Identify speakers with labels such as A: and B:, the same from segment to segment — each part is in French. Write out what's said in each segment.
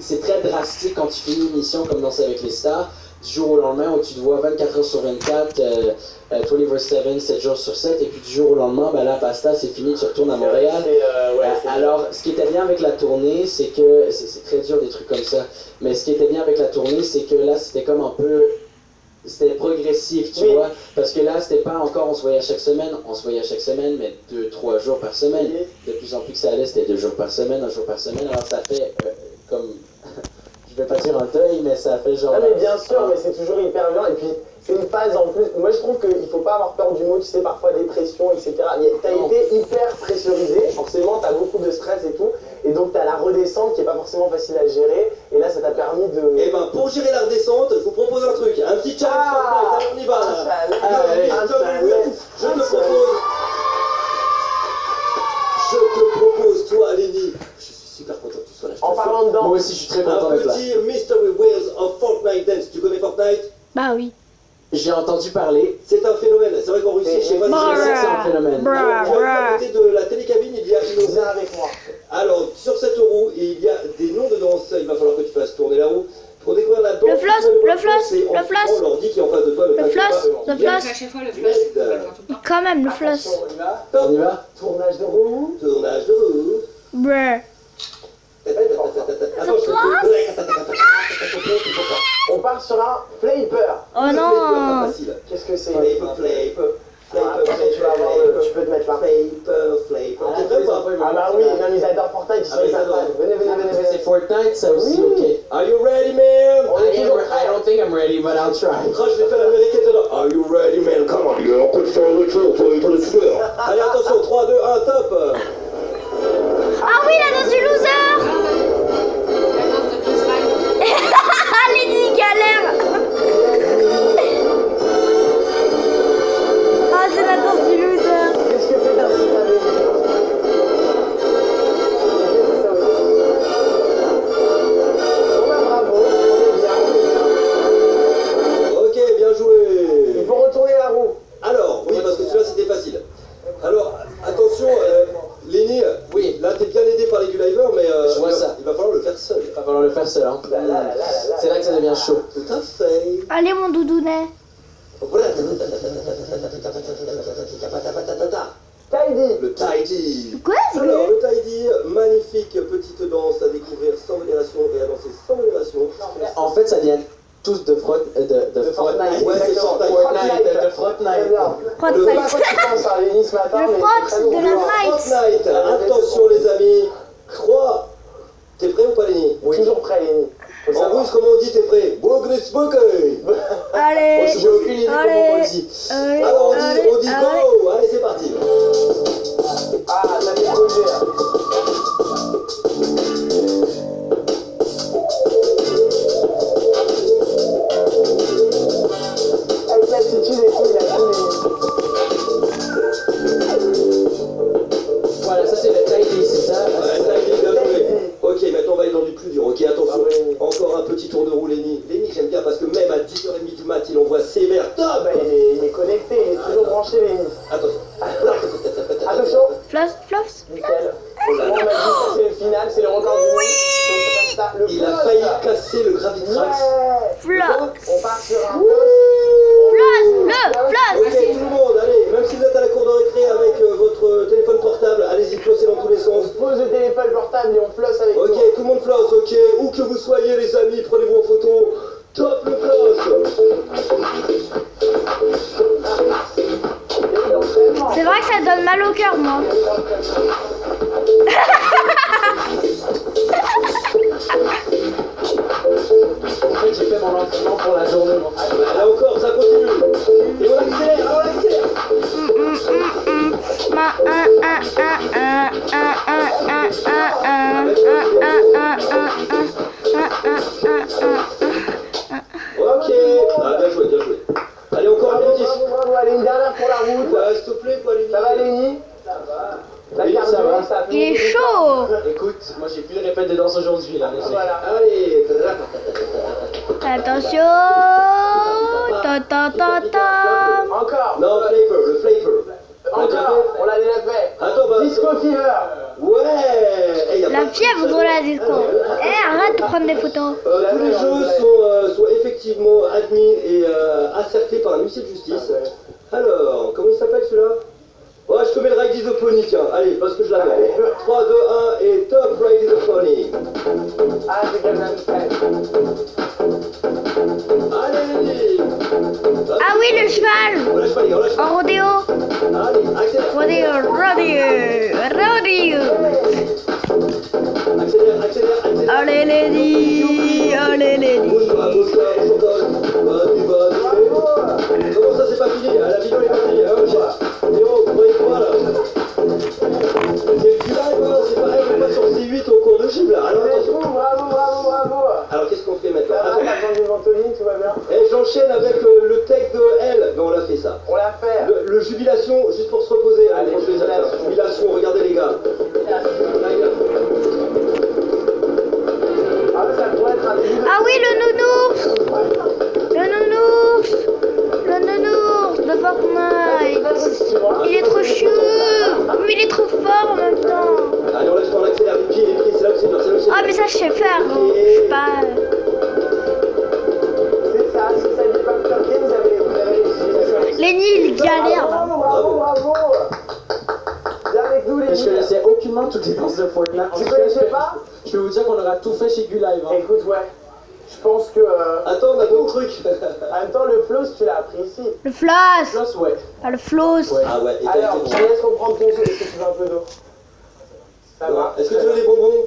A: c'est très drastique quand tu finis une mission comme Danser avec les stars, du jour au lendemain où tu te vois 24 heures sur 24, 24/7, 7 jours sur 7, et puis du jour au lendemain, ben là, basta, c'est fini, tu retournes à Montréal. Alors, ce qui était bien avec la tournée, c'est que, c'est très dur des trucs comme ça, mais ce qui était bien avec la tournée, c'est que là, c'était comme un peu, c'était progressif, tu vois, parce que là, c'était pas encore on se voyait chaque semaine, mais 2-3 jours par semaine. De plus en plus que ça allait, c'était 2 jours par semaine, 1 jour par semaine, alors ça fait comme... Je vais pas dire un deuil, mais ça fait genre...
B: Ah mais bien sûr, mais c'est toujours hyper bien, et puis c'est une phase en plus, moi je trouve qu'il faut pas avoir peur du mot, tu sais, parfois dépression, etc. T'as été hyper pressurisé, forcément t'as beaucoup de stress et tout, et donc t'as la redescente qui est pas forcément facile à gérer, et là ça t'a permis de...
C: Et ben pour gérer la redescente, je vous propose un truc, un petit challenge Fortnite, allez on y va là. Je te propose, toi Lenny, je suis super content que tu sois là.
B: En parlant dedans,
A: moi aussi je suis très content d'être là.
C: Un petit Mystery Wheels of Fortnite Dance, tu connais Fortnite?
D: Bah oui.
A: J'ai entendu parler.
C: C'est un phénomène, c'est vrai qu'en Russie, je sais pas si
A: c'est un phénomène.
C: à côté de la télécabine, il y a une roue.
B: viens avec moi.
C: Alors, sur cette roue, il y a des noms de danse, il va falloir que tu fasses tourner la roue. Pour découvrir la danse,
D: Le floss.
C: L'ordi qui est en face de toi,
D: Le floss.
E: À chaque fois, le flash, on va le faire tout le temps.
D: Quand même, le floss.
A: On y va?
B: Tournage de roue.
C: Tournage de roue.
D: Bruh.
B: On part sur un flapper.
D: Oh non.
B: Qu'est-ce que c'est?
C: Tu
B: Tu peux te mettre là. Ah bah oui, même ils adorent Fortnite, ils sont les fans. Venez.
A: C'est Fortnite, ça aussi,
B: Oui.
A: ok.
C: Are you ready, man?
A: I don't think I'm ready, but I'll try.
C: Je vais faire l'américaine dedans. Are you ready, man? Come on, you on peut faire le tour, Allez, attention, 3, 2, 1, top.
D: Ah oui, la danse du loser.
E: La danse de Chris Line.
D: Lenny galère. Ah, c'est la danse du loser.
B: Qu'est-ce que fait dans cette année? Bravo, on est bien.
C: Ok, bien joué.
B: Il faut retourner la roue.
C: Alors, oui, parce que celui-là c'était facile. Alors, attention, Lenny,
A: Oui.
C: là t'es bien aidé par les Gulliver, mais
A: Je vois ça.
C: il va falloir le faire seul.
A: Il va falloir le faire seul, hein. C'est là que ça devient chaud.
C: Tout à fait.
D: Allez, mon doudounet.
B: Tidy.
C: Le tidy.
D: Quoi, c'est
C: Alors,
D: que...
C: le tidy, magnifique petite danse à découvrir sans modération et à danser sans modération.
A: En fait, ça vient tous de Fortnite.
C: Ouais, c'est Fortnite.
A: De
B: Très
A: Fortnite.
B: bien. Je sais pas quoi tu penses à Lenny ce matin,
D: Le
B: mais
D: frotte
B: c'est très
D: de
B: bon.
D: la night.
C: Fortnite, attention les amis. 3. T'es prêt ou pas, Lenny?
B: Toujours prêt, Lenny. Faut
C: En
B: savoir.
C: russe, comment on dit t'es prêt? Bogris Bogay. Moi,
D: Allez.
C: j'ai aucune idée comment on le dit.
D: Allez.
C: Alors, on dit
D: Allez.
C: go. Allez, c'est parti.
B: Ah, ça fait projet là. Avec l'attitude et tout, il a tout
A: Voilà, ça c'est le tidy, c'est ça?
C: Ouais, ça a été bien joué. Ok, maintenant on va aller dans du plus dur. Ok, attention. Encore un petit tour de roue, Lenny. Lenny, j'aime bien parce que même à 10h30 du mat, il envoie sévère. Top.
B: bah, il est connecté, il est toujours branché, Lenny.
C: Attention.
B: Attention.
D: Floss.
B: Nickel. Bon, on m'a dit ça, c'est le final, c'est le record du monde. Donc, c'est comme ça. Le
C: Il a
B: floss,
C: failli
B: là.
C: casser le Gravitrax.
B: Ouais. Donc, on part sur un
C: Ok, tout le monde, allez, même si vous êtes à la cour de récré avec votre téléphone portable, allez-y, flossez dans tous les sens.
B: on pose le téléphone portable et on flosse avec
C: Ok,
B: toi.
C: tout le monde flosse, ok, où que vous soyez les amis, prenez-vous en photo. Top le floss.
D: C'est vrai que ça donne mal au cœur, moi.
A: En fait, j'ai fait mon entraînement pour la journée.
C: Là encore, ça continue. Et on accélère, on accélère. Ok, ah, bien joué, bien joué. Allez, encore un petit.
B: Bravo, allez, une dernière pour la route.
C: Ouais, s'il te plaît, quoi, Lenny.
B: Ça va, Lenny? Ça va. La
A: Oui,
B: carte
A: ça va.
B: ça
D: Il est chaud.
A: Écoute, moi j'ai plus de répète de danse aujourd'hui là.
B: Voilà.
C: Allez.
D: Attention. Ta.
B: Encore.
C: Non, flavor, le flavor.
B: Encore. On l'a déjà fait.
C: Attends, bah.
B: Disco Fever.
C: Ouais. Eh, y a pas
D: La
C: de-
D: fièvre de la disco. Eh, arrête de prendre prendre des photos.
C: Tous les jeux sont effectivement admis et assertés par un huissier de justice. Alors, comment il s'appelle celui-là? Ouais, je te mets le Ride is the Pony, tiens. Allez, parce que je l'avais. 3, 2, 1 et top Ride is the Pony.
B: Ah, c'est comme ça.
C: Allez, Lenny.
D: Ah oui, le cheval.
C: On lâche pas, les gars, on lâche pas.
D: En rodéo.
C: Allez, accélère.
D: Rodéo.
C: Accélère.
D: Allez, Lenny. Allez, Lenny.
C: Bouge-toi. Vas-y. Comment ça, c'est pas fini? La vidéo est pas finie. Léo, vous voyez quoi là? C'est du live, hein, c'est pareil, on est pas sur C8 au cours de gym là. Alors attention.
B: Bravo.
C: Alors qu'est-ce qu'on fait maintenant?
B: Ça va, t'as besoin d'une ventoline, tout va bien?
C: Et j'enchaîne avec le tech de L. Ben, on l'a fait ça.
B: On l'a fait.
C: Le jubilation, juste pour se reposer.
B: Allez,
C: Jubilation, regardez les gars.
B: Ah, ça pourrait être un début de...
D: Ah oui, le nounours. Le nounours de Fortnite. Il est trop chou. Mais il est trop fort en même temps.
C: Allez, on lâche pas, on accélère. Les pieds, c'est là que c'est bien, c'est là que c'est
D: Ah, mais ça, je sais faire. Je sais pas.
B: C'est ça, si ça n'est pas bloqué, vous avez réussi.
D: Lenny, il galère.
B: Bravo. Viens avec nous, les
A: Je connaissais aucunement toutes les danses de Fortnite.
B: Tu connaissais pas?
A: Je peux vous dire qu'on aura tout fait chez Gulive. Hein.
B: Écoute, ouais. Je pense que...
C: Attends, on a d'autres trucs.
B: En même temps, le floss, tu l'as appris ici.
D: Le floss.
A: Plus, ouais.
D: Pas le floss.
A: Ouais.
C: Ah ouais, et t'as
B: Alors,
C: été
B: je te laisse reprendre ton souffle. Est-ce que tu veux un peu d'eau? Ça
C: bon.
B: va?
C: Est-ce que tu veux des bonbons?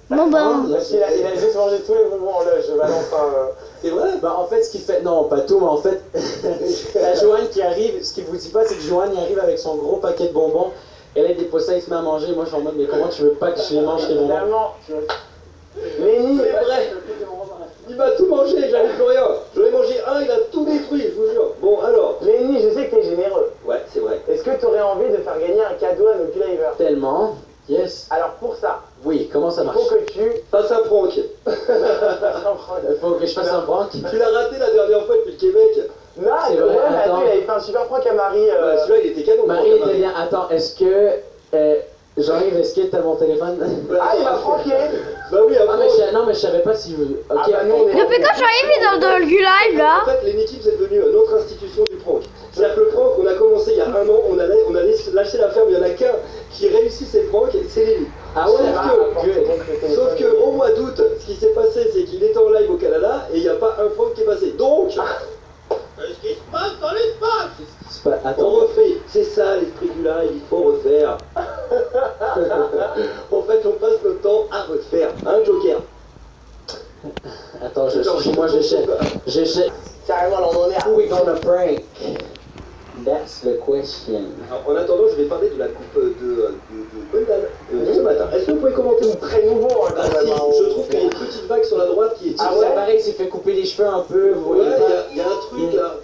D: Bon ben.
B: Parce qu'il a juste mangé tous les bonbons en loge. Je balance
C: C'est vrai?
A: Bah en fait ce qu'il fait, non pas tout mais en fait, la Joanne qui arrive, ce qu'il vous dit pas c'est que Joanne il arrive avec son gros paquet de bonbons, et là il dépose ça, il se met à manger, moi je suis en mode mais comment tu veux pas que je les mange les bonbons?
B: Finalement, Lenny,
C: C'est vrai. Il m'a tout mangé, j'avais plus rien. J'en ai mangé un, il a tout détruit, je vous jure. Bon alors.
B: Lenny, je sais que t'es généreux.
C: Ouais, c'est vrai.
B: Est-ce que t'aurais envie de faire gagner un cadeau à nos Guliver?
A: Tellement, yes.
B: Alors pour ça,
A: Oui, comment ça
B: il
A: marche?
B: faut que tu...
C: Face à Franck.
A: Il faut que je fasse un prank.
C: Tu l'as raté la dernière fois depuis le Québec.
B: Non,
A: C'est
B: ouais,
A: vrai,
B: mais
A: attends.
B: attends, il avait fait un super prank à Marie.
C: Bah, celui-là il était canon.
A: Marie
C: Franck,
A: était bien, attends, est-ce que, Jean-Yves, est-ce que t'as mon téléphone?
B: Ah, il m'a franqué.
C: Bah oui,
A: Ah
C: après.
A: mais non mais je savais pas si vous... Ok,
B: Ah bah non, mais-
D: Depuis quand Jean-Yves est dans le Gulive là?
C: En fait, les Nikips c'est devenu notre institution du prank. C'est-à-dire que le prank, on a commencé il y a un an, on a lâché la ferme, il y en a qu'un qui réussit ses pranks, c'est Lévi.
A: Ah ouais,
C: Sauf que au mois d'août, ce qui s'est passé, c'est qu'il était en live au Canada et il n'y a pas un prank qui est passé. Donc, qu'est-ce qui se passe dans l'espace?
A: C'est pas...
C: On
A: Attends,
C: refait, c'est ça l'esprit du live, il faut refaire. En fait, on passe notre temps à refaire. Hein, Joker?
A: attends, moi j'essaie.
B: Carrément, là, on en est à...
A: Who we gonna prank? That's the question.
C: Alors, en attendant, je vais parler de la coupe de Gwendal de ce matin. Est-ce que vous pouvez commenter mon
B: Très nouveau, hein,
C: Ah,
B: quand
C: si,
B: même. hein,
C: je trouve qu'il y a une petite vague sur la droite qui est
B: Ah
A: C'est
B: ouais?
A: pareil, il s'est fait couper les cheveux un peu, vous
C: Ouais,
A: voyez pas.
C: il y a un truc là.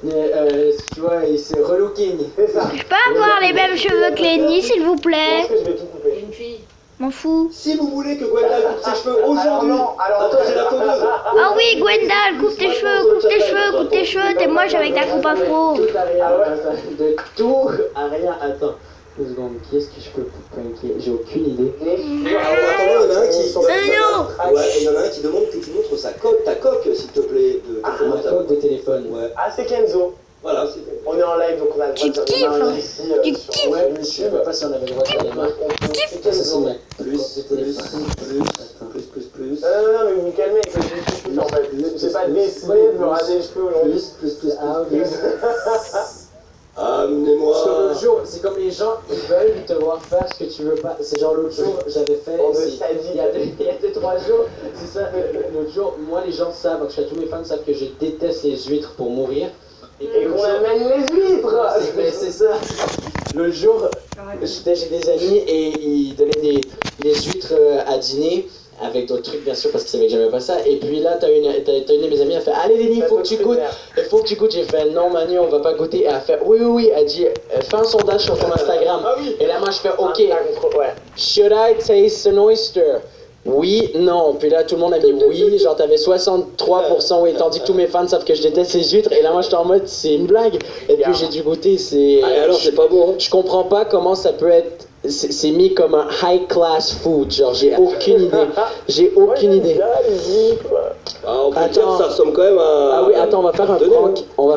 A: Tu vois, il s'est relooking.
B: C'est ça.
D: Je peux avoir les mêmes cheveux que Lenny, s'il vous
B: Je
D: plaît?
B: pense que je vais tout couper.
E: Une fille.
D: M'en fous.
C: Si vous voulez que Gwendal coupe ses cheveux aujourd'hui, attends, j'ai la tondeuse.
D: Ah oui, Gwendal, coupe tes cheveux, t'es moche avec ta coupe afro.
A: Tout à rien,
B: Ah ouais?
A: attends, de tout à rien, attends. 2 secondes, qui est-ce que je peux pranker? J'ai aucune idée.
C: Attends, il y en a un qui.
D: non.
C: Ouais, il y en a un qui demande que tu montres ta coque, s'il te plaît, de ton
A: Ma
C: portable.
A: coque de téléphone.
C: Ouais,
B: Ah, c'est Kenzo.
C: voilà, c'est
B: On est en live, donc on a le droit de
D: Tu
B: dire
D: kiffes,
B: des
D: hein.
B: dingueries ici.
D: Tu
B: sur
D: kiffes.
A: Ouais, mais je sais pas si on avait le droit de faire les marques.
B: C'est
A: Ça, c'est
B: Kenzo.
A: ma
C: plus,
A: coque de téléphone.
C: plus.
B: Non, mais vous me calmez avec le plus en fait. J'ai pas décidé de me raser les cheveux aujourd'hui.
A: Plus. Ah, ok.
C: Amenez-moi.
A: Parce que l'autre jour, c'est comme les gens, ils veulent te voir faire ce que tu veux pas. C'est genre l'autre jour, j'avais fait.
B: On me
A: c'est-
B: sadie.
A: Il y a 2-3 jours, c'est ça. L'autre jour, moi, les gens savent, parce que tous mes fans savent que je déteste les huîtres pour mourir.
B: Et qu'on amène les huîtres.
A: Mais c'est ça. L'autre jour, j'étais chez des amis et ils donnaient des huîtres à dîner. Avec d'autres trucs bien sûr parce qu'ils savaient que j'aimais pas ça. Et puis là t'as une de mes amies, elle fait allez Lenny, faut que tu goûtes. Il faut que tu goûtes. J'ai fait non Manu, on va pas goûter. Et elle fait oui. Elle dit fais un sondage sur ton Instagram.
C: Ah oui.
A: Et là moi je fais ok.
B: Ouais.
A: Should I taste an oyster? Oui, non. Puis là tout le monde a mis oui. Genre t'avais 63% oui. Tandis que tous mes fans savent que je déteste les huîtres. Et là moi j'étais en mode c'est une blague. Et puis j'ai dû goûter. C'est.
C: Ah, et alors c'est pas bon.
A: Je comprends pas comment ça peut être c'est mis comme un high class food, genre j'ai aucune idée. J'ai aucune idée.
B: Bien, allez-y, quoi.
C: Ah, on peut
A: Attends.
C: dire que ça ressemble quand même à...
A: Ah oui, attends, on va faire un
C: Donnez,
A: prank. On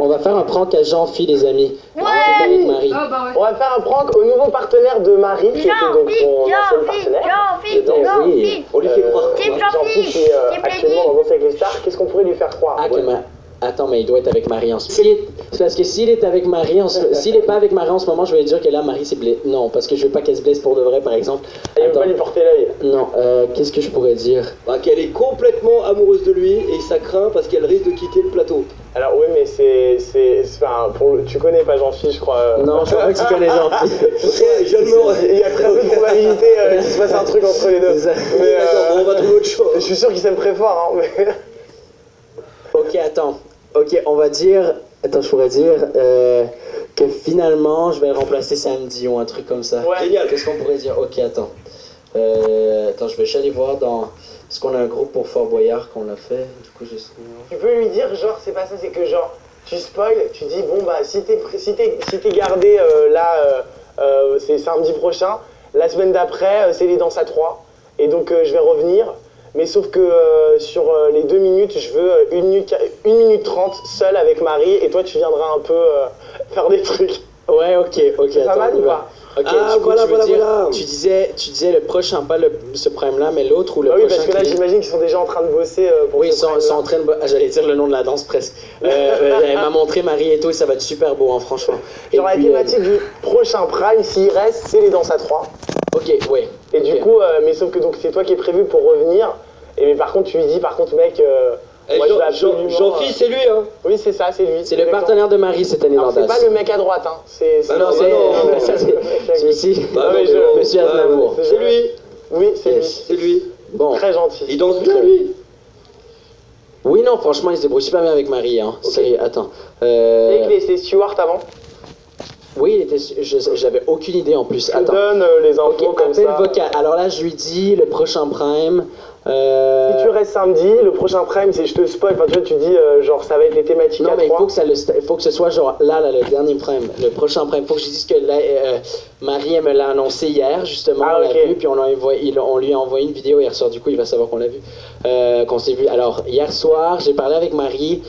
A: va faire un prank à Jean-Phi, les amis.
D: Ouais.
A: Avec Marie.
E: Oh bah ouais.
B: On va faire un prank au nouveau partenaire de Marie, qui était donc son ancien partenaire.
A: Oui.
C: On lui fait croire
D: Team
C: quoi?
B: Jean-Philippe
D: Jean-Phi,
B: qui est
D: t'es
B: actuellement
D: plaigné.
B: dans Danse avec les stars. Qu'est-ce qu'on pourrait lui faire croire?
A: Ah, que Attends, mais il doit être avec Marie en ce moment. C'est parce que s'il est avec Marie, s'il est pas avec Marie en ce moment, je vais dire que là, Marie s'est blessée. Non, parce que je veux pas qu'elle se blesse pour de vrai, par exemple.
B: Il veut
A: Attends.
B: pas lui porter l'œil.
A: Non, qu'est-ce que je pourrais dire?
C: Bah, qu'elle est complètement amoureuse de lui et ça craint parce qu'elle risque de quitter le plateau.
B: Alors oui, mais enfin, tu connais pas Jean-Philippe, je crois.
A: Non, je crois pas que tu connais Jean-Phi.
C: Ok, je le
B: Il y a très peu de probabilité qu'il se passe un truc entre les deux. Mais
C: D'accord, on va trouver autre
B: je
C: chose.
B: suis sûr qu'il s'aime très fort, hein, mais...
A: Ok, attends. Ok, on va dire... Attends, je pourrais dire que finalement, je vais le remplacer samedi ou un truc comme ça.
B: Ouais.
C: Génial.
A: Qu'est-ce qu'on pourrait dire? Ok, attends. Attends, je vais juste aller voir dans... Parce qu'on a un groupe pour Fort Boyard qu'on l'a fait. Du coup, je sais...
B: Tu peux lui dire, genre, c'est pas ça, c'est que genre, tu spoil, tu dis, bon bah, si t'es gardé c'est samedi prochain, la semaine d'après, c'est les danses à 3. Et donc, je vais revenir. Mais sauf que sur les 2 minutes, je veux 1 minute 30 seul avec Marie, et toi, tu viendras un peu faire des trucs.
A: Ouais, ok,
B: C'est pas
A: attends,
B: mal
A: on y
B: ou
A: va.
B: pas?
A: Ok,
C: Ah,
A: du coup,
C: voilà,
A: tu veux
C: voilà,
A: dire,
C: voilà.
A: tu disais le prochain, pas ce prime-là, mais l'autre ou le
B: Ah oui,
A: prochain
B: parce que là,
A: qui-
B: j'imagine qu'ils sont déjà en train de bosser pour
A: Oui, ils
B: ce
A: sont
B: prime-là.
A: en train de... Ah, j'allais dire le nom de la danse presque. Elle m'a montré Marie et tout, et ça va être super beau, hein, franchement. Et
B: Genre, la
A: puis,
B: thématique du prochain prime, s'il reste, c'est les danses à 3.
A: Ok, ouais.
B: Et
A: ok.
B: du coup, mais sauf que donc c'est toi qui es prévu pour revenir. Et mais par contre, tu lui dis, par contre, mec, moi je vais absolument.
C: Jean-Philippe, c'est lui, hein.
B: Oui, c'est ça, c'est lui.
A: C'est le
B: Exactement.
A: partenaire de Marie cette année
B: Alors,
A: dans
B: c'est pas le mec à droite, hein. C'est.
C: Bah non,
A: c'est...
C: bah non.
A: ça, c'est ici.
C: Bah
B: mais
C: non,
B: je-
C: non.
A: Monsieur Aznavour.
B: Ouais,
C: C'est lui,
B: Oui, c'est
A: Yes.
C: c'est lui.
A: Bon.
B: lui. Très gentil.
C: Il danse bien, lui.
A: Oui, non, franchement, il se débrouille super bien avec Marie, hein.
C: Ok.
A: Sérieux, attends.
B: Et qu'il était steward avant.
A: Oui, il était... j'avais aucune idée en plus.
B: Je te
A: Attends.
B: donne les infos
A: Ok,
B: comme
A: appel
B: ça.
A: vocal. Alors là, je lui dis le prochain prime.
B: Si tu restes samedi, le prochain prime, c'est je te spoil. Enfin, tu vois, tu dis genre ça va être les thématiques
A: Non,
B: à
A: mais il
B: 3.
A: faut que ce soit genre là, le dernier prime, le prochain prime. Il faut que je dise que là, Marie, elle me l'a annoncé hier, justement,
B: Ah,
A: on l'a
B: ok.
A: vu, puis on lui a envoyé une vidéo hier soir, du coup, il va savoir qu'on l'a vu, qu'on s'est vu. Alors, hier soir, j'ai parlé avec Marie,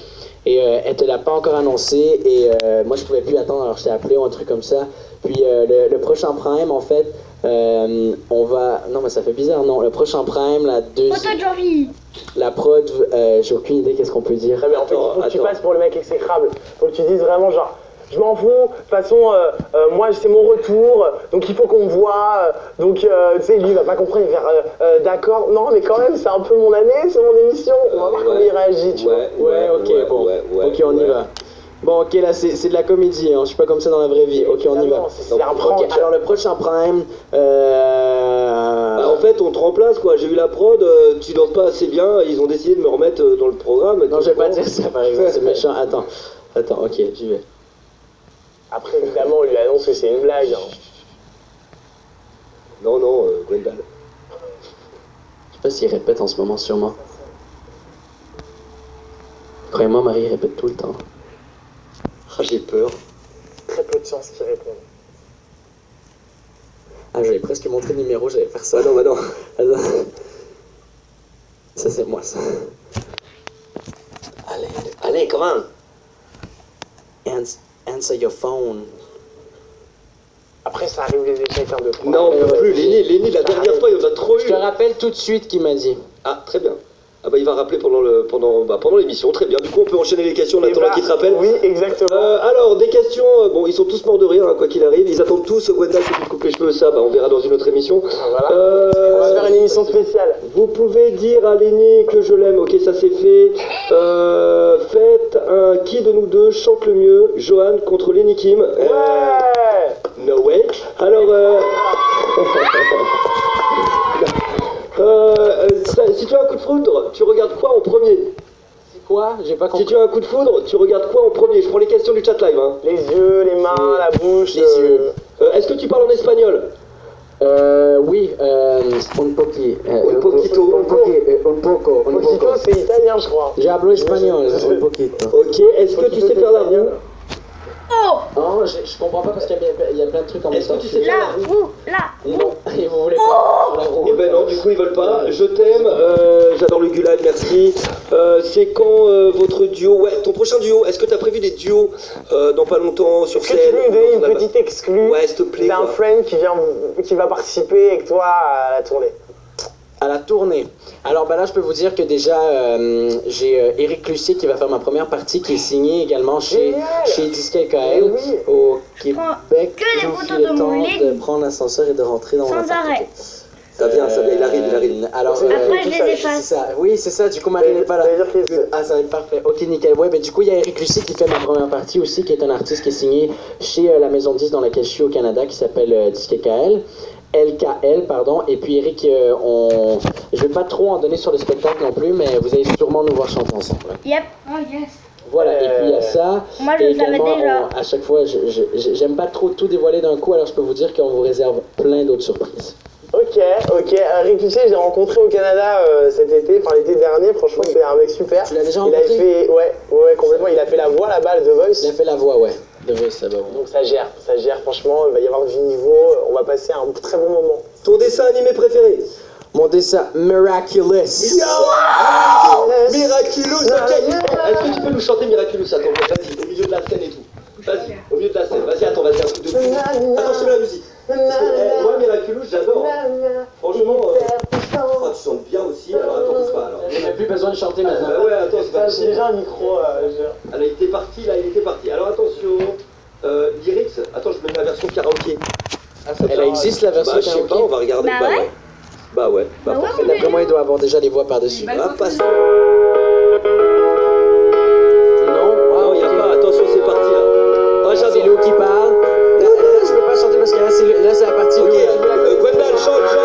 A: et elle te l'a pas encore annoncé, et moi, je pouvais plus attendre, alors je t'ai appelé ou un truc comme ça. Puis le prochain prime, en fait, on va... Non, mais ça fait bizarre, non. Le prochain prime,
D: Photo de Jean-Phi.
A: la prod, j'ai aucune idée qu'est-ce qu'on peut dire.
B: Ouais, mais en fait, il faut que tu
C: Attends.
B: passes pour le mec exécrable. Faut que tu dises vraiment genre, je m'en fous, de toute façon, moi c'est mon retour, donc il faut qu'on me voit. Donc, tu sais, lui il va pas comprendre, il va faire d'accord, non, mais quand même, c'est un peu mon année, c'est mon émission. On va voir comment il réagit, tu vois.
A: Ouais, ok, bon. Ok, on y va. Bon, ok, là, c'est de la comédie, hein. Je suis pas comme ça dans la vraie vie. Ok, on y va.
B: Évidemment, c'est un prank.
A: Ok, alors le prochain prime,
C: Bah, en fait, on te remplace, quoi. J'ai eu la prod, tu danses pas assez bien, ils ont décidé de me remettre dans le programme.
A: non, je vais pas dire ça, par exemple, c'est méchant. Attends, ok, j'y vais.
B: Après, évidemment, on lui annonce que c'est une blague. Hein.
C: Non, Gwendal.
A: Je sais pas s'il répète en ce moment, sûrement. Croyez-moi, Marie répète tout le temps.
C: Ah, j'ai peur.
B: Très peu de chances qu'il réponde.
A: Ah, j'avais presque montré le numéro, j'allais faire ça.
C: Bah non.
A: Attends. Ça, c'est moi, ça.
C: Allez, comment?
A: Answer your phone.
B: Après, ça arrive les échecs hein, de fois.
C: Non, on peut plus. Lenny, la dernière fois, il en a trop
A: Je
C: eu.
A: te rappelle tout de suite qu'il m'a dit.
C: Ah, très bien. Ah bah il va rappeler pendant l'émission, très bien. Du coup on peut enchaîner les questions en
B: Et
C: attendant
B: bah,
C: qu'il te rappelle.
B: Oui, exactement.
C: Alors des questions, bon ils sont tous morts de rire hein, quoi qu'il arrive, ils attendent tous Gwendal qui te coupe les cheveux, ça bah on verra dans une autre émission.
B: Voilà. On va faire une émission spéciale.
C: Vous pouvez dire à Lenny que je l'aime, ok ça c'est fait. Faites un qui de nous deux chante le mieux, Johan contre Lenny Kim.
B: Ouais.
C: No way. Alors si tu as un coup de foudre, tu regardes quoi en premier?
A: C'est quoi? J'ai pas
C: Si
A: compris.
C: tu as un coup de foudre, tu regardes quoi en premier? Je prends les questions du chat live. Hein.
B: Les yeux, les mains, la bouche.
A: Les yeux.
C: Est-ce que tu parles en espagnol?
A: Oui, un poquito.
C: Un poquito.
A: Un
B: Poquito,
A: poco.
B: c'est italien, je crois.
A: Yo hablo español, un poquito.
C: Ok. Est-ce que tu sais faire la roue?
D: Oh!
A: Non, je comprends pas parce qu'il y a plein de trucs en même
C: Est-ce que
A: temps.
C: tu sais faire la roue?
D: Là!
A: Non, et vous voulez pas la roue.
C: Eh ben non, du coup ils veulent pas. Je t'aime, j'adore le Gulag, merci. C'est quand votre duo? Ouais, ton prochain duo, est-ce que t'as prévu des duos dans pas longtemps sur
B: Est-ce que
C: scène?
B: tu peux lui donner une petite exclue
C: Ouais, s'il te plaît.
B: d'un
C: quoi.
B: friend qui va participer avec toi à la tournée?
A: À la tournée. Alors bah là, je peux vous dire que déjà, j'ai Eric Lucier qui va faire ma première partie, qui est signé également chez Disque KL
B: oui.
A: au Québec.
D: que des
A: Je vous
D: photos
A: file
D: de
A: le temps
D: mon lit.
A: de prendre l'ascenseur et de rentrer dans mon
D: Sans
A: appart.
D: arrêt.
C: Ça vient, il arrive.
A: Alors,
D: Après, je les
A: c'est
D: efface.
A: ça. Oui, c'est ça. Du coup, Marie n'est pas là.
B: Ça veut dire que-
A: Ah, ça va être parfait. Ok, nickel. Ouais, ben du coup, il y a Eric Lucie qui fait ma première partie aussi, qui est un artiste qui est signé chez la maison de disques dans laquelle je suis au Canada, qui s'appelle Disque KL. LKL, pardon. Et puis Eric, je vais pas trop en donner sur le spectacle non plus, mais vous allez sûrement nous voir chanter ensemble.
D: Yep.
E: Oh yes.
A: Voilà, et puis il y a ça.
D: Moi, je
A: Et
D: le savais
A: également,
D: déjà.
A: à chaque fois, j'aime pas trop tout dévoiler d'un coup, alors je peux vous dire qu'on vous réserve plein d'autres surprises.
B: Ok. Rick Lucier, je l'ai rencontré au Canada cet été, enfin l'été dernier. Franchement,
A: Oui.
B: c'est un mec super.
A: Tu l'as déjà
B: Il a
A: rencontré?
B: fait, ouais, complètement. Il a fait la voix là-bas, The
A: Il a
B: Voice.
A: fait la voix, ouais. De Voice, ça va.
B: Donc ça gère. Franchement, il va y avoir du niveau. On va passer un très bon moment.
C: Ton dessin animé préféré?
A: Mon dessin Miraculous.
C: Miraculous, ok. Est-ce que tu peux nous chanter Miraculous? Attends, vas-y, au milieu de la scène et tout. Vas-y, au milieu de la scène. Vas-y, attends, vas-y, un truc de fou. Attends, je te mets la musique. Parce que, moi, Miraculous, j'adore. Franchement, tu chantes bien aussi. Alors, attends, bouge pas, alors.
A: Il n'a plus besoin de chanter maintenant.
C: Ouais, attends, c'est pas
B: J'ai
C: possible.
B: déjà un micro.
C: Alors, il était parti, là, il était parti. Alors, attention. Lyrics, attends, je mets la version karaoké. Ah, ça
A: Elle
C: va.
A: existe la version
C: Bah, je sais pas,
A: karaoké?
C: on va regarder.
D: Bah ouais.
C: Bah ouais. Bah,
D: Bah ouais,
C: forcément.
A: D'après moi, il doit avoir déjà les voix par-dessus.
E: Bah,
C: Ah, pas sûr.
A: Non,
C: Non, il y a pas. Attention, c'est parti, là. Oh,
A: c'est
C: j'adore.
A: Léo qui parle. Là, je peux pas chanter parce que là, c'est la partie
C: Ok,
A: Léo, là.
C: Gwendal, chante.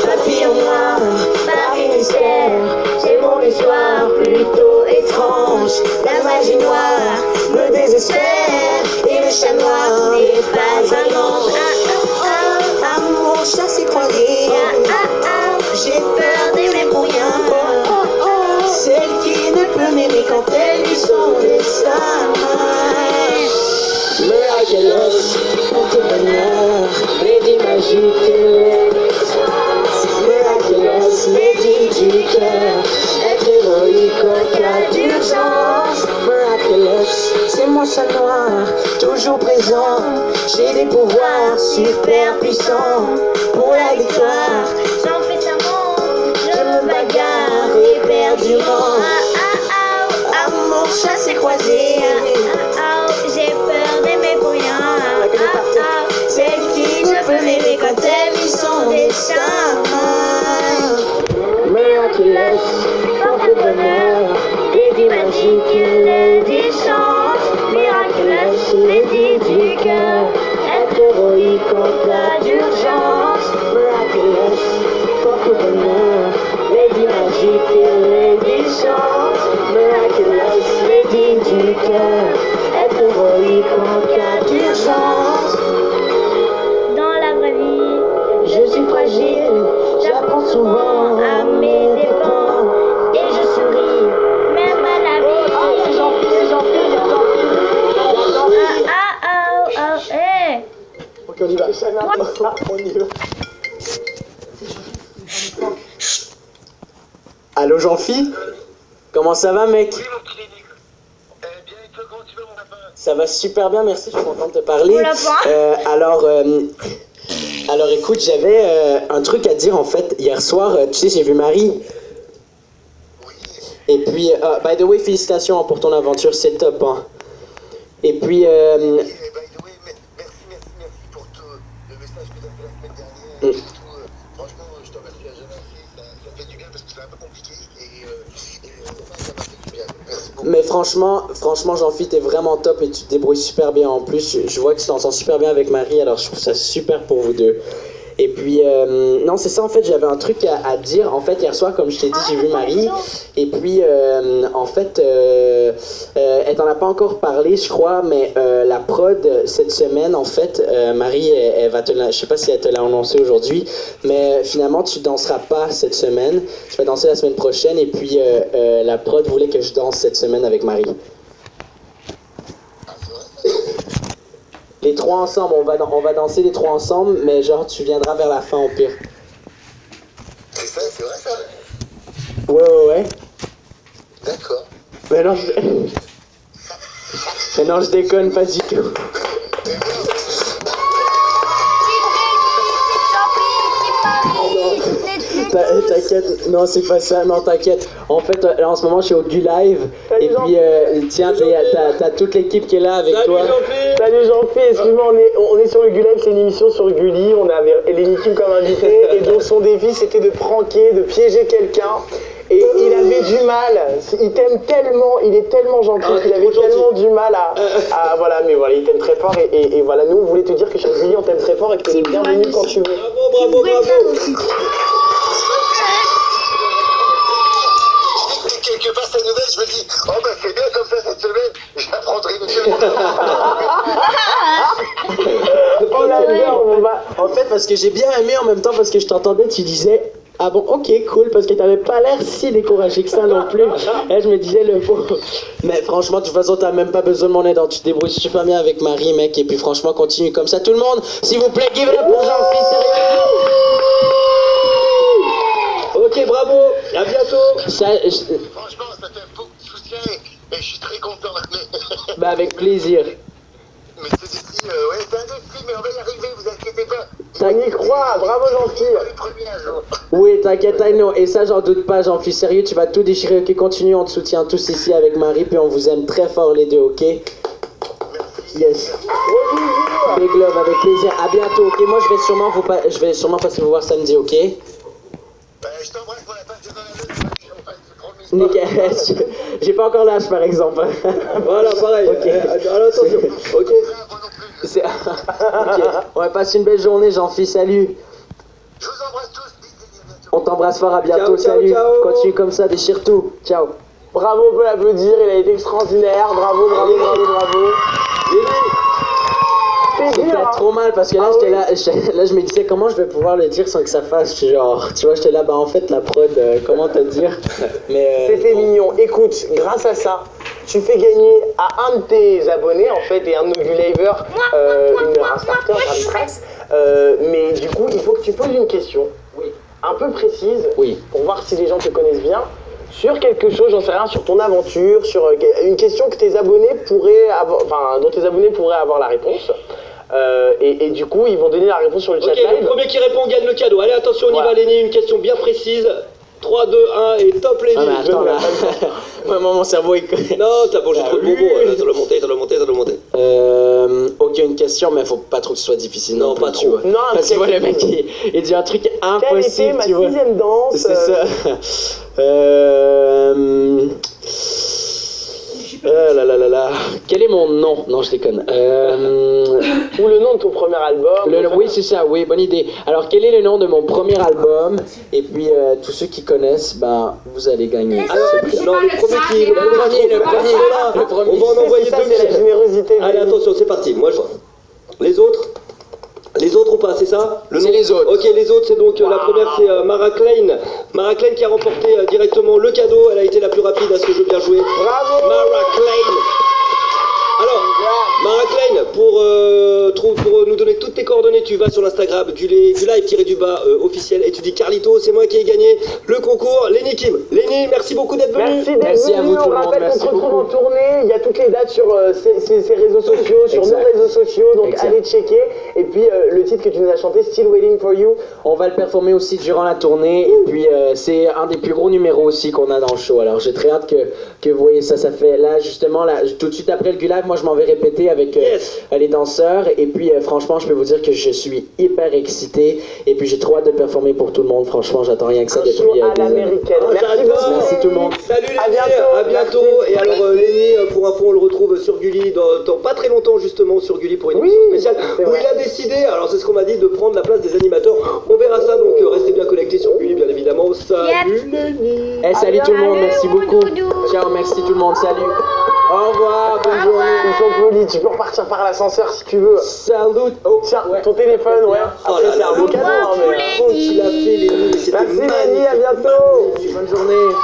D: Papillon noir, Paris mystère, c'est mon histoire plutôt étrange. La magie noire me désespère et le chat noir n'est pas un ange. Amour chassé croisé, j'ai peur d'aimer pour rien. Celle qui ne peut m'aimer quand elle vit son destin.
A: Miraculous, pour tout bonheur, Lady magique. Miraculous, Lady du cœur, être héroïque au cas d'urgence. Miraculous, c'est mon chat noir, toujours présent. J'ai des pouvoirs super puissants. Pour la victoire,
D: J'en fais serment,
A: je me bagarre éperdument.
D: Amour chassé croisé, j'ai peur d'aimer pour rien. Celle qui ne peut m'aimer quand elle vit son destin.
A: Miraculous, pour tout bonheur, Lady magique,
D: Lady chante, miraculous, Lady du cœur.
A: être héroïque au cas d'urgence. Miraculous, pour tout bonheur, Lady magique, Lady chante. Miraculous, Lady du cœur, être héroïque au cas d'urgence.
D: Dans la vraie vie,
A: Je suis fragile, j'apprends souvent
D: à mes dépens, et je souris, même à la vie. Hey.
B: Ok, on y va. On y va.
A: Allô Jean-Phi? Comment ça va mec? Ça va super bien, merci, je suis content de te parler.
D: On l'a pas.
A: Alors écoute, j'avais un truc à dire en fait. Hier soir, tu sais, j'ai vu Marie. Et puis, by the way, félicitations pour ton aventure, c'est top. Hein. Et puis,
F: By the way, merci pour tout le message que tu as fait la semaine dernière. Et surtout, franchement, je te remercie à jamais assez. Ça fait du bien parce que c'est un peu compliqué. Et ça m'a fait du bien. Merci beaucoup.
A: mais franchement, Jean-Phi, t'es vraiment top et tu te débrouilles super bien en plus. Je vois que tu t'entends super bien avec Marie, alors je trouve ça super pour vous deux. Et puis, non, c'est ça, en fait, j'avais un truc à dire. En fait, hier soir, comme je t'ai dit, j'ai vu Marie. Et puis, en fait, elle t'en a pas encore parlé, je crois, mais la prod, cette semaine, en fait, Marie, elle va te je sais pas si elle te l'a annoncé aujourd'hui, mais finalement, tu danseras pas cette semaine. Tu vas danser la semaine prochaine. Et puis, la prod voulait que je danse cette semaine avec Marie.
F: Ah, c'est
A: 3 ensemble, on va danser les 3 ensemble, mais genre tu viendras vers la fin au pire.
F: C'est ça, c'est vrai ça?
A: Ouais.
F: D'accord.
A: Mais non, mais non, je déconne pas du tout. T'inquiète, non c'est pas ça, non t'inquiète. En fait, là, en ce moment je suis au Gu-Live et puis tiens, t'as toute l'équipe qui est là avec toi.
B: Salut Jean-Phil, excuse-moi, on est sur le Gu-Live, c'est une émission sur Gulli, on avait l'équipe comme invité et donc son défi c'était de pranker, de piéger quelqu'un. Et il avait du mal, il t'aime tellement, il est tellement gentil qu'il avait tellement du mal à voilà, mais voilà, il t'aime très fort et voilà, nous on voulait te dire que chez Gulli on t'aime très fort et que t'es bienvenu quand tu veux.
C: Bravo.
F: Quelque part cette nouvelle, je me dis, oh bah c'est bien comme ça cette semaine, j'apprendrai une seconde.
A: En fait, parce que j'ai bien aimé en même temps, parce que je t'entendais, tu disais ah bon, ok, cool, parce que t'avais pas l'air si découragé que ça non plus. Et je me disais le pauvre. Mais franchement, de toute façon, t'as même pas besoin de mon aide, tu te débrouilles super bien avec Marie, mec. Et puis franchement, continue comme ça. Tout le monde, s'il vous plaît, give it up pour Jean-Phil, sérieux.
C: Ok, bravo, à bientôt.
F: Franchement, ça fait un beau soutien et je suis très content.
A: Bah avec plaisir.
F: Mais ce défi, ouais, c'est un défi, mais on va y arriver, vous inquiétez pas.
B: On y croit, bravo Jean-Phil.
F: Le premier un jour.
A: Oui, t'inquiète, I know. Et ça, j'en doute pas, Jean-Phil. Sérieux, tu vas tout déchirer. Ok, continue, on te soutient tous ici avec Marie, puis on vous aime très fort les deux, ok? Yes. Big love, avec plaisir. À bientôt, ok? Moi, je vais sûrement passer vous voir samedi, ok?
F: Je t'embrasse pour la passe de dans la note, c'est promis.
A: Nickel. J'ai pas encore l'âge, par exemple.
C: Voilà, pareil.
A: Ok.
C: Alors attention. Ok.
A: Ok. On va passer une belle journée, Jean-Phil. Salut.
F: Je vous embrasse tous, bisous, à bientôt.
A: On t'embrasse fort, à bientôt.
C: Ciao,
A: Salut.
C: ciao.
A: Continue comme ça, déchire tout. Ciao.
B: Bravo, on peut l'applaudir, il a été extraordinaire, bravo.
A: J'ai fait trop mal parce que là, je me disais comment je vais pouvoir le dire sans que ça fasse genre, tu vois, j'étais là, bah en fait la prod, comment te dire, mais
B: C'était mignon. Écoute, grâce à ça, tu fais gagner à un de tes abonnés, en fait, et un de nos Gulavers, un starter Trax. Mais du coup, il faut que tu poses une question un peu précise pour voir si les gens te connaissent bien. Sur quelque chose, j'en sais rien, sur ton aventure, sur une question que tes abonnés pourraient avoir, enfin, dont tes abonnés pourraient avoir la réponse. Et du coup, ils vont donner la réponse sur le chat live.
C: Le premier qui répond gagne le cadeau. Allez, attention, on y va, Lenny, une question bien précise. 3, 2, 1 et top Lenny.
A: Ah mais attends là, moi mon cerveau est...
C: Non, t'as mangé trop de bonbons, ça doit monter.
A: Ok, une question, mais faut pas trop que ce soit difficile.
C: Non, pas trop.
A: Non, parce que tu vois, le mec, il dit un truc impossible,
B: tu vois. Quelle était ma 6e danse?
A: C'est ça. Quel est mon nom? Non, je déconne.
B: Ou le nom de ton premier album.
A: Oui, c'est ça, oui, bonne idée. Alors, quel est le nom de mon premier album? Et puis, tous ceux qui connaissent, ben, vous allez gagner.
C: Non, le premier. On va en envoyer 2.
B: C'est la générosité.
C: Allez, attention, c'est parti. Moi, je... Les autres ou pas, c'est ça?
A: C'est les autres.
C: Ok, les autres, c'est donc la première, c'est Mara Klein. Mara Klein qui a remporté directement le cadeau. Elle a été la plus rapide à ce jeu, bien joué.
B: Bravo
C: Mara Klein. Alors, Mara Klein, pour nous donner toutes tes coordonnées, tu vas sur l'Instagram du live-du-bas officiel et tu dis Carlito, c'est moi qui ai gagné le concours. Lenny Kim. Lenny, merci beaucoup d'être venu.
A: Merci à vous tout
B: on
A: le monde.
B: rappelle qu'on se retrouve en tournée. Il y a toutes les dates sur ses réseaux sociaux, sur nos réseaux sociaux. Donc allez checker. Et puis le titre que tu nous as chanté, Still Waiting for You.
A: On va le performer aussi durant la tournée. Et puis c'est un des plus gros numéros aussi qu'on a dans le show. Alors j'ai très hâte que vous voyez ça. Ça fait là justement là, tout de suite après le Gu-Live, moi je m'en vais répéter avec les danseurs. Et puis franchement, je peux vous dire que je suis hyper excité. Et puis j'ai trop hâte de performer pour tout le monde. Franchement, j'attends rien que ça depuis des années. Merci tout le monde.
C: Salut Lenny, à bientôt. Et alors Lenny, pour info, on le retrouve sur Gulli dans pas très longtemps justement sur Gulli pour une émission spéciale où il a décidé, alors c'est ce qu'on m'a dit, de prendre la place des animateurs. On verra ça, donc restez bien connectés sur Gulli bien évidemment. Salut Lenny.
A: Salut tout le monde, merci beaucoup. Ciao, merci tout le monde, salut. Au revoir, bonne journée.
B: Ils sont polis, tu peux repartir par l'ascenseur si tu veux.
A: Salut.
B: Oh, tiens, ton téléphone, ouais. Après, c'est un beau cadeau,
C: il a fait Lenny, c'était
B: Merci Lenny, à bientôt.
A: Bonne journée.